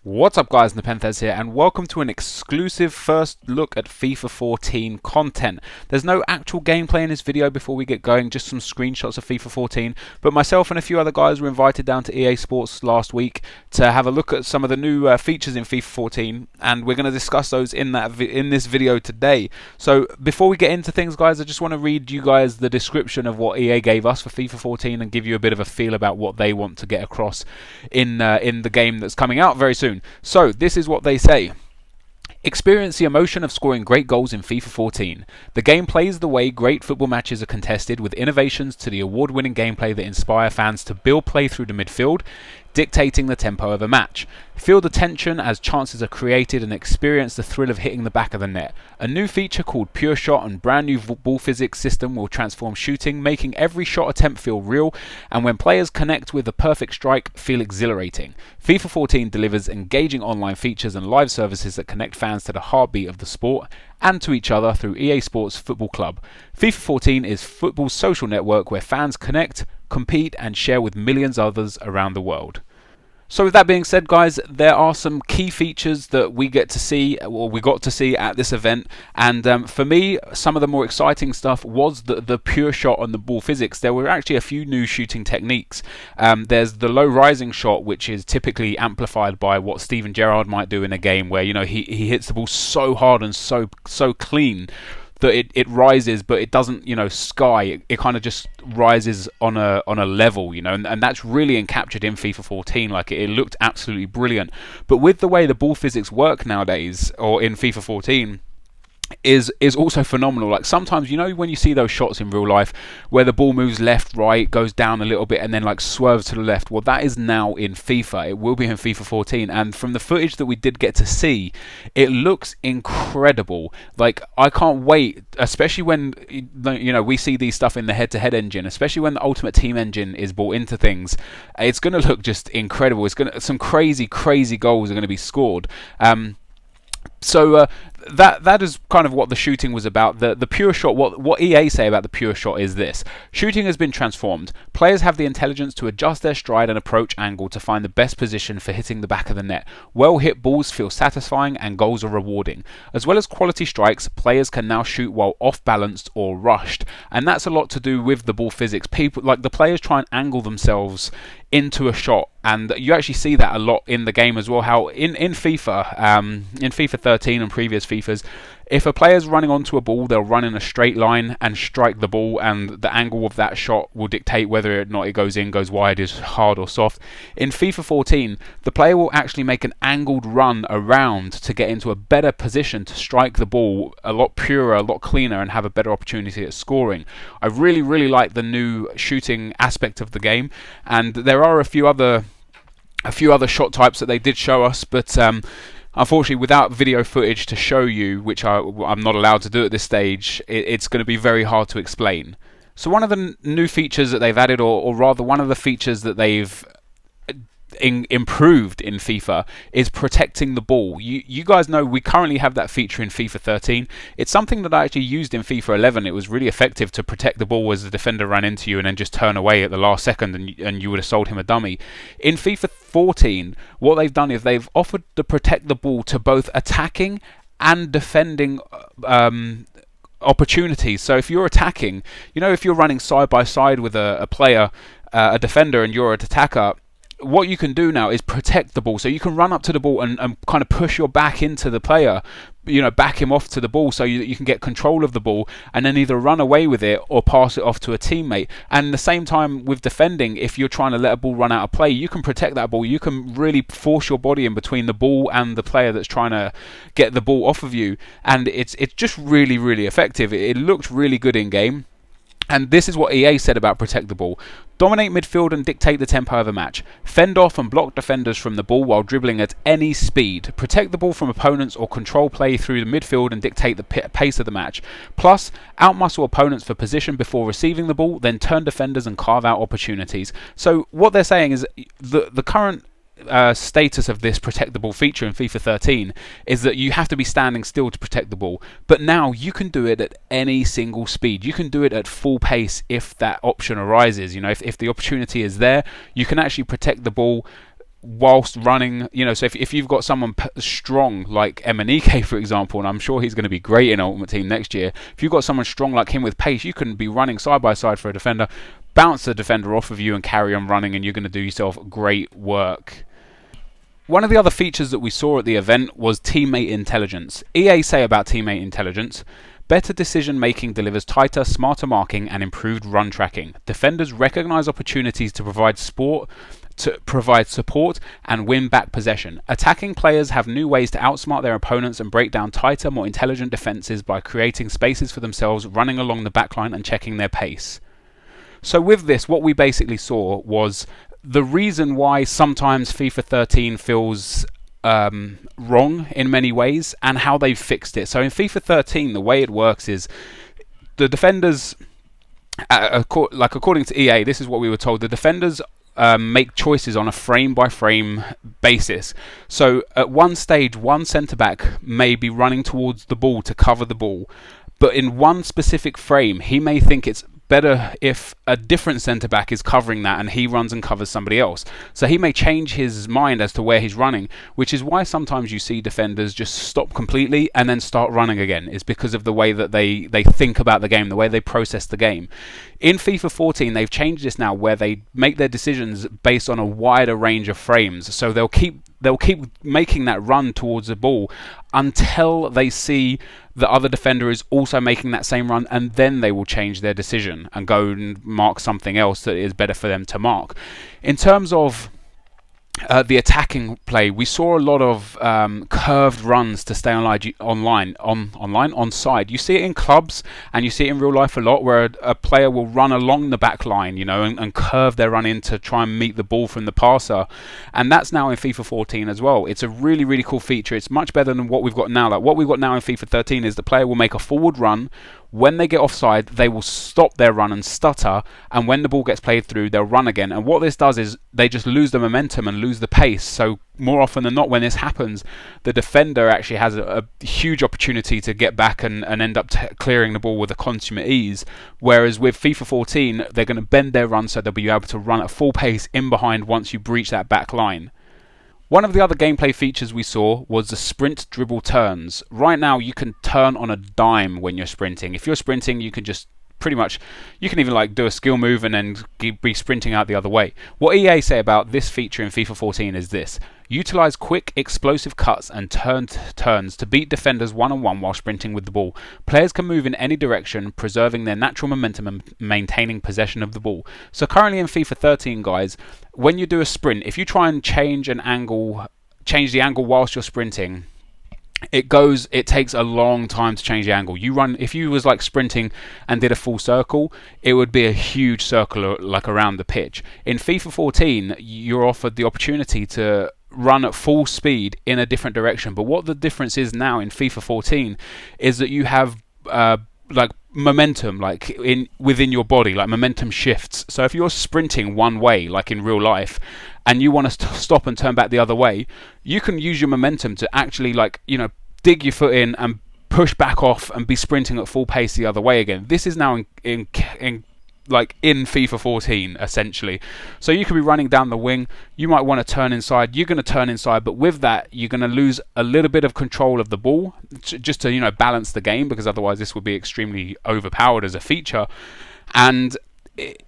What's up guys, NepentheZ here and welcome to an exclusive first look at FIFA 14 content. There's no actual gameplay in this video before we get going, just some screenshots of FIFA 14, but myself and a few other guys were invited down to EA Sports last week to have a look at some of the new features in FIFA 14, and we're going to discuss those in this video today. So before we get into things guys, I just want to read you guys the description of what EA gave us for FIFA 14 and give you a bit of a feel about what they want to get across in the game that's coming out very soon. So this is what they say. Experience the emotion of scoring great goals in FIFA 14. The game plays the way great football matches are contested, with innovations to the award-winning gameplay that inspire fans to build play through the midfield, dictating the tempo of a match. Feel the tension as chances are created and experience the thrill of hitting the back of the net. A new feature called Pure Shot and brand new ball physics system will transform shooting, making every shot attempt feel real, and when players connect with the perfect strike, feel exhilarating. FIFA 14 delivers engaging online features and live services that connect fans to the heartbeat of the sport and to each other through EA Sports Football Club. FIFA 14 is football's social network where fans connect, compete and share with millions of others around the world. So with that being said guys, there are some key features that we get to see, or we got to see at this event, and for me some of the more exciting stuff was the pure shot on the ball physics. There were actually a few new shooting techniques. There's the low rising shot, which is typically amplified by what Steven Gerrard might do in a game where, you know, he hits the ball so hard and so clean that it rises, but it doesn't, you know, sky. It kind of just rises on a level, you know, and that's really encaptured in FIFA 14. Like it looked absolutely brilliant. But with the way the ball physics work nowadays, or in FIFA 14, is also phenomenal. Like sometimes, you know, when you see those shots in real life where the ball moves left, right, goes down a little bit and then like swerves to the left, well that is now in FIFA. It will be in FIFA 14, and from the footage that we did get to see, it looks incredible. Like I can't wait, especially when, you know, we see these stuff in the head-to-head engine, especially when the Ultimate Team engine is brought into things. It's going to look just incredible. It's going to, some crazy goals are going to be scored. So that is kind of what the shooting was about. The pure shot, what EA say about the pure shot is this: shooting has been transformed. Players have the intelligence to adjust their stride and approach angle to find the best position for hitting the back of the net. Well hit balls feel satisfying and goals are rewarding. As well as quality strikes, players can now shoot while off balanced or rushed, and that's a lot to do with the ball physics. People, like the players, try and angle themselves into a shot, and you actually see that a lot in the game as well. How in FIFA 13 and previous FIFAs, if a player's running onto a ball, they'll run in a straight line and strike the ball, and the angle of that shot will dictate whether or not it goes in, goes wide, is hard or soft. In FIFA 14, the player will actually make an angled run around to get into a better position to strike the ball a lot purer, a lot cleaner, and have a better opportunity at scoring. I really like the new shooting aspect of the game, and there are a few other shot types that they did show us, but unfortunately, without video footage to show you, which I'm not allowed to do at this stage, it's going to be very hard to explain. So one of the new features that they've added, or rather one of the features that they've improved in FIFA, is protecting the ball. You guys know we currently have that feature in FIFA 13. It's something that I actually used in FIFA 11. It was really effective to protect the ball as the defender ran into you and then just turn away at the last second, and you would have sold him a dummy. In FIFA 14, what they've done is they've offered to protect the ball to both attacking and defending opportunities. So if you're attacking, you know, if you're running side by side with a player, a defender, and you're an attacker, what you can do now is protect the ball. So you can run up to the ball and kind of push your back into the player, you know, back him off to the ball, so you can get control of the ball and then either run away with it or pass it off to a teammate. And at the same time with defending, if you're trying to let a ball run out of play, you can protect that ball. You can really force your body in between the ball and the player that's trying to get the ball off of you, and it's just really effective. It looked really good in game. And this is what EA said about Protectable. Dominate midfield and dictate the tempo of a match. Fend off and block defenders from the ball while dribbling at any speed. Protect the ball from opponents or control play through the midfield and dictate the pace of the match. Plus, outmuscle opponents for position before receiving the ball, then turn defenders and carve out opportunities. So what they're saying is the current status of this protectable feature in FIFA 13 is that you have to be standing still to protect the ball, but now you can do it at any single speed. You can do it at full pace if that option arises. You know, if the opportunity is there, you can actually protect the ball whilst running, so if you've got someone strong like Enquiries, for example, and I'm sure he's going to be great in Ultimate Team next year, if you've got someone strong like him with pace, you can be running side by side for a defender, bounce the defender off of you and carry on running, and you're going to do yourself great work. One of the other features that we saw at the event was teammate intelligence. EA say about teammate intelligence: better decision making delivers tighter, smarter marking and improved run tracking. Defenders recognize opportunities to provide support and win back possession. Attacking players have new ways to outsmart their opponents and break down tighter, more intelligent defenses by creating spaces for themselves, running along the backline and checking their pace. So with this, what we basically saw was the reason why sometimes FIFA 13 feels wrong in many ways, and how they've fixed it. So in FIFA 13, the way it works is the defenders, according to EA, this is what we were told: the defenders make choices on a frame-by-frame basis. So at one stage, one centre-back may be running towards the ball to cover the ball, but in one specific frame, he may think it's better if a different centre-back is covering that and he runs and covers somebody else. So he may change his mind as to where he's running, which is why sometimes you see defenders just stop completely and then start running again. It's because of the way that they think about the game, the way they process the game. In FIFA 14, they've changed this now where they make their decisions based on a wider range of frames. So they'll keep making that run towards the ball until they see the other defender is also making that same run, and then they will change their decision and go and mark something else that is better for them to mark. In terms of the attacking play, we saw a lot of curved runs to stay onside. You see it in clubs and you see it in real life a lot, where a player will run along the back line, and curve their run in to try and meet the ball from the passer. And that's now in FIFA 14 as well. It's a really, really cool feature. It's much better than what we've got now. Like what we've got now in FIFA 13 is the player will make a forward run. When they get offside, they will stop their run and stutter, and when the ball gets played through, they'll run again. And what this does is they just lose the momentum and lose the pace. So more often than not, when this happens, the defender actually has a huge opportunity to get back and end up clearing the ball with a consummate ease. Whereas with FIFA 14, they're going to bend their run so they'll be able to run at full pace in behind once you breach that back line. One of the other gameplay features we saw was the sprint dribble turns. Right now you can turn on a dime when you're sprinting. If you're sprinting, you can just pretty much, you can even do a skill move and then be sprinting out the other way. What EA say about this feature in FIFA 14 is this: utilize quick explosive cuts and turns to beat defenders one-on-one while sprinting with the ball. Players can move in any direction, preserving their natural momentum and maintaining possession of the ball. So currently in FIFA 13, guys, when you do a sprint, if you try and change the angle whilst you're sprinting, it takes a long time to change the angle. If you was sprinting and did a full circle, it would be a huge circle around the pitch. In FIFA 14, you're offered the opportunity to run at full speed in a different direction. But what the difference is now in FIFA 14 is that you have momentum within your body, momentum shifts. So if you're sprinting one way like in real life and you want to stop and turn back the other way, you can use your momentum to actually dig your foot in and push back off and be sprinting at full pace the other way again. This is now in FIFA 14 essentially. So you could be running down the wing, you might want to turn inside, you're going to turn inside, but with that you're going to lose a little bit of control of the ball just to balance the game, because otherwise this would be extremely overpowered as a feature, and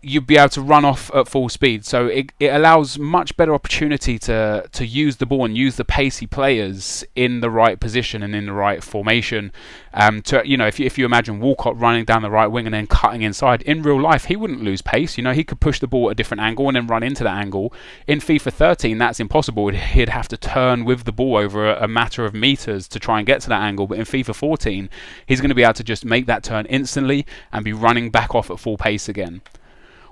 you'd be able to run off at full speed. So it allows much better opportunity to use the ball and use the pacey players in the right position and in the right formation. If you imagine Walcott running down the right wing and then cutting inside, in real life he wouldn't lose pace. He could push the ball at a different angle and then run into that angle. In FIFA 13, that's impossible. He'd have to turn with the ball over a matter of meters to try and get to that angle. But in FIFA 14, he's going to be able to just make that turn instantly and be running back off at full pace again.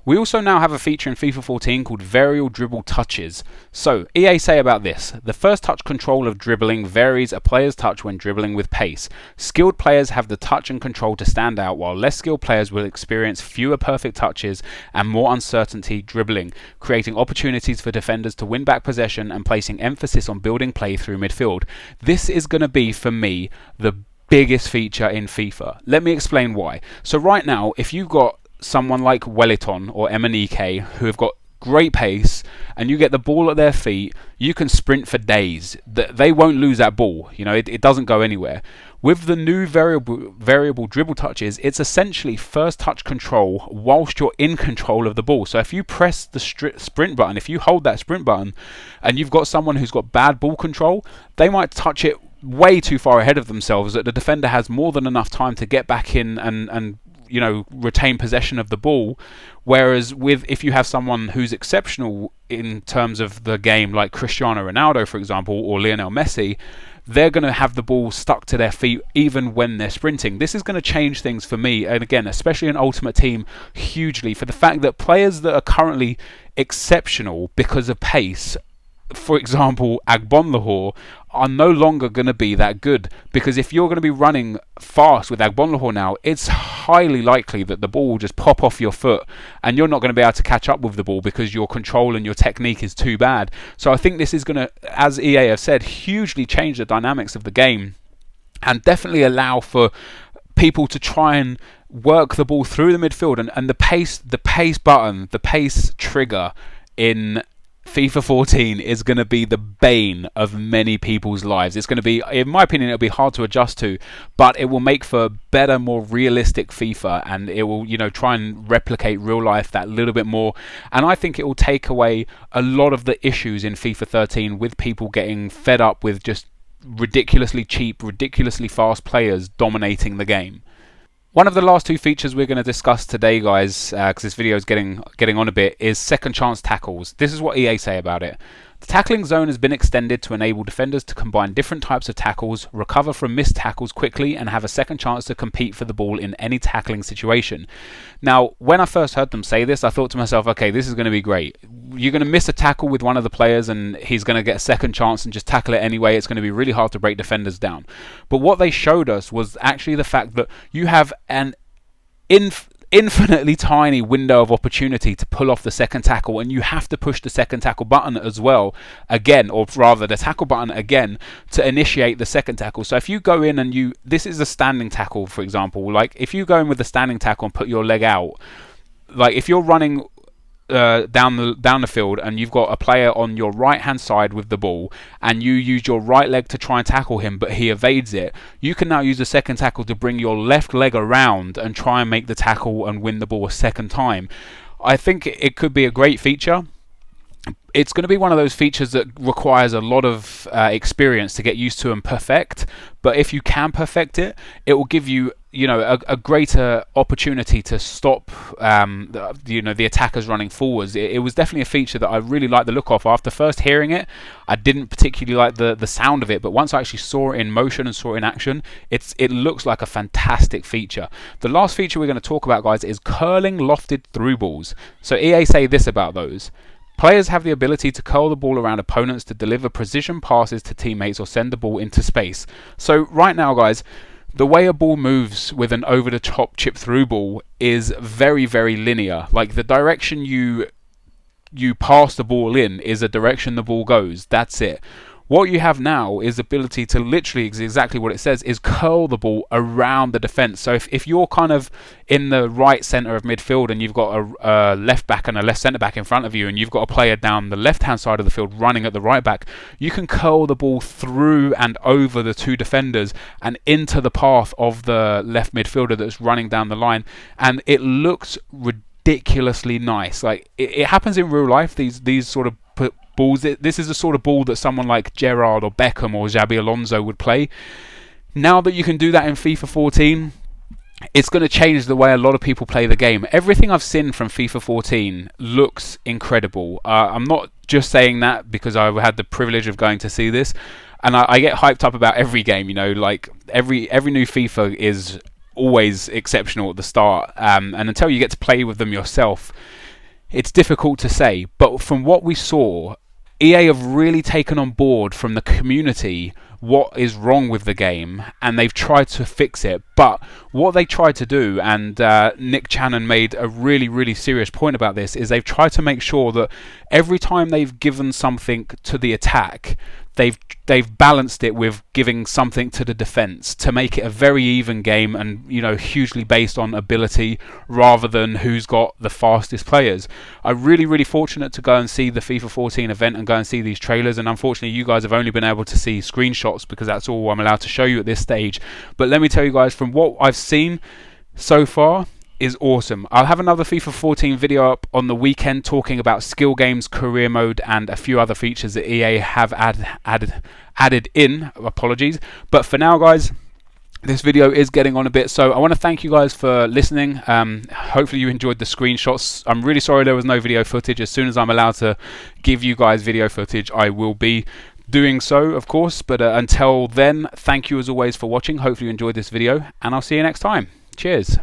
We also now have a feature in FIFA 14 called Varial dribble touches. So, EA say about this: the first touch control of dribbling varies a player's touch when dribbling with pace. Skilled players have the touch and control to stand out, while less skilled players will experience fewer perfect touches and more uncertainty dribbling, creating opportunities for defenders to win back possession and placing emphasis on building play through midfield. This is going to be, for me, the biggest feature in FIFA. Let me explain why. So right now, if you've got someone like Wellington or Emenike who have got great pace, and you get the ball at their feet, you can sprint for days. They won't lose that ball. You know, it doesn't go anywhere. With the new variable dribble touches, it's essentially first touch control whilst you're in control of the ball. So if you press the sprint button, if you hold that sprint button, and you've got someone who's got bad ball control, they might touch it way too far ahead of themselves that the defender has more than enough time to get back in and you know, retain possession of the ball. Whereas if you have someone who's exceptional in terms of the game, like Cristiano Ronaldo, for example, or Lionel Messi, they're going to have the ball stuck to their feet even when they're sprinting. This is going to change things for me, and again, especially in Ultimate Team, hugely, for the fact that players that are currently exceptional because of pace, for example, Agbonlahor, are no longer going to be that good, because if you're going to be running fast with Agbonlahor now, it's highly likely that the ball will just pop off your foot and you're not going to be able to catch up with the ball because your control and your technique is too bad. So I think this is going to, as EA have said, hugely change the dynamics of the game and definitely allow for people to try and work the ball through the midfield, and the pace button, the pace trigger in FIFA 14 is going to be the bane of many people's lives. It's going to be, in my opinion, it'll be hard to adjust to, but it will make for better, more realistic FIFA, and it will, you know, try and replicate real life that little bit more. And I think it will take away a lot of the issues in FIFA 13 with people getting fed up with just ridiculously cheap, ridiculously fast players dominating the game. One of the last two features we're going to discuss today, guys, because this video is getting on a bit, is second chance tackles. This is what EA say about it. The tackling zone has been extended to enable defenders to combine different types of tackles, recover from missed tackles quickly, and have a second chance to compete for the ball in any tackling situation. Now, when I first heard them say this, I thought to myself, okay, this is going to be great. You're going to miss a tackle with one of the players and he's going to get a second chance and just tackle it anyway. It's going to be really hard to break defenders down. But what they showed us was actually the fact that you have an infinitely tiny window of opportunity to pull off the second tackle, and you have to push the second tackle button as well again, or rather the tackle button again, to initiate the second tackle. So if you go in and this is a standing tackle, for example, like if you go in with the standing tackle and put your leg out, like if you're running down the field and you've got a player on your right hand side with the ball and you use your right leg to try and tackle him but he evades it, you can now use the second tackle to bring your left leg around and try and make the tackle and win the ball a second time. I think it could be a great feature. It's going to be one of those features that requires a lot of experience to get used to and perfect, but if you can perfect it, it will give you, you know, a greater opportunity to stop the attackers running forwards. It was definitely a feature that I really liked the look of. After first hearing it, I didn't particularly like the sound of it, but once I actually saw it in motion and saw it in action, it looks like a fantastic feature. The last feature we're going to talk about, guys, is curling lofted through balls. So EA say this about those. Players have the ability to curl the ball around opponents to deliver precision passes to teammates or send the ball into space. So right now, guys, the way a ball moves with an over-the-top chip-through ball is very, very linear. Like the direction you pass the ball in is the direction the ball goes. That's it. What you have now is the ability to literally, exactly what it says, is curl the ball around the defence. So if you're kind of in the right centre of midfield and you've got a left back and a left centre back in front of you, and you've got a player down the left hand side of the field running at the right back, you can curl the ball through and over the two defenders and into the path of the left midfielder that's running down the line, and it looks ridiculously nice. Like it happens in real life, these sort of balls. This is the sort of ball that someone like Gerrard or Beckham or Xabi Alonso would play. Now that you can do that in FIFA 14, it's going to change the way a lot of people play the game. Everything I've seen from FIFA 14 looks incredible. I'm not just saying that because I had the privilege of going to see this, and I get hyped up about every game. You know, like every new FIFA is always exceptional at the start, and until you get to play with them yourself, it's difficult to say. But from what we saw, EA have really taken on board from the community what is wrong with the game, and they've tried to fix it. But what they tried to do, and Nick Channon made a really, really serious point about this, is they've tried to make sure that every time they've given something to the attack, they've balanced it with giving something to the defense to make it a very even game, and hugely based on ability rather than who's got the fastest players. I'm really fortunate to go and see the FIFA 14 event and go and see these trailers, and unfortunately you guys have only been able to see screenshots because that's all I'm allowed to show you at this stage. But let me tell you guys, from what I've seen so far, is awesome. I'll have another FIFA 14 video up on the weekend talking about skill games, career mode, and a few other features that EA have added in. Apologies. But for now, guys, this video is getting on a bit, so I want to thank you guys for listening. Hopefully you enjoyed the screenshots. I'm really sorry there was no video footage. As soon as I'm allowed to give you guys video footage, I will be doing so, of course. But until then, thank you as always for watching. Hopefully you enjoyed this video, and I'll see you next time. Cheers.